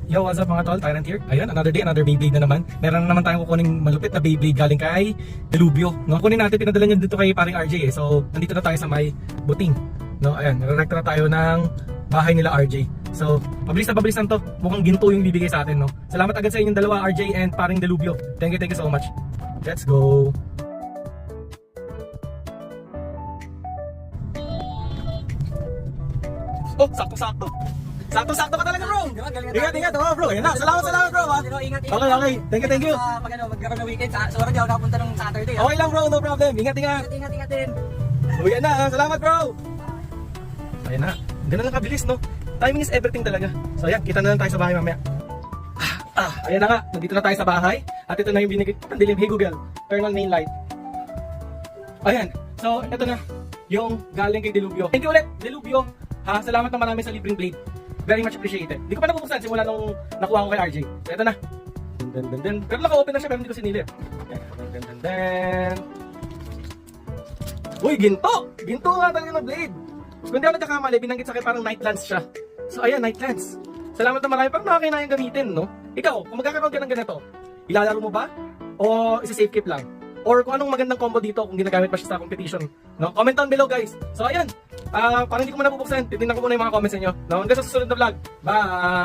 Yo, what's up mga tol? Tyrant here. Ayan, another day, another Beyblade na naman. Meron na naman tayong kukuning malupit na Beyblade galing kay Delubyo. No, kunin natin, pinadala niya dito kay paring RJ eh. So, nandito na tayo sa may buting. No, ayan, nare-recta na tayo ng bahay nila RJ. So, mabilis na to. Mukhang ginto yung bibigay sa atin, no. Salamat agad sa inyong dalawa, RJ and paring Delubyo. Thank you so much. Let's go. Oh, sakto-sakto. Sakto-sakto ka talaga, bro. Ingat, oh, bro. Yan na. Salamat, bro. Ha? Ingat. Okay. Thank you. Pag magkaroon ng weekend, sa oras di ako nakapunta nung Saturday. Okay lang, bro. No problem. Ingat. Ingat din. Uy, yan na. Salamat, bro. Ayan na. Ganun lang kabilis, no? Timing is everything talaga. So, ayan. Kita na lang tayo sa bahay mamaya. Ayan na nga. Nandito na tayo sa bahay. At ito na yung binigay. Pandilim. Hey, Google. Turn on main light. Ayan. So, ito na. Yung galing kay Delubyo. Thank you ulit, Delubyo. Ha? Salamat na marami sa libreng blade. Very much appreciated. Hindi ko pa nabubuksan simula nung nakuha ko kay RJ. So, ito na. Pero naka-open na siya pero hindi ko sinili. Uy, ginto! Ginto nga talaga ng blade. Kung di ako nagkakamali, binanggit sa akin parang Nightlands siya. So, ayan, Nightlands. Salamat na marami. Parang nakakinayang gamitin, no? Ikaw, kung magkakaroon ka ng ganito, ilalaro mo ba? O isa-safe keep lang? Or kung anong magandang combo dito kung ginagamit pa siya sa competition, no? Comment down below, guys. So, ayan. Parang hindi ko muna bubuksan. Titignan ko muna yung mga comments niyo. No? Hanggang sa susunod na vlog. Bye!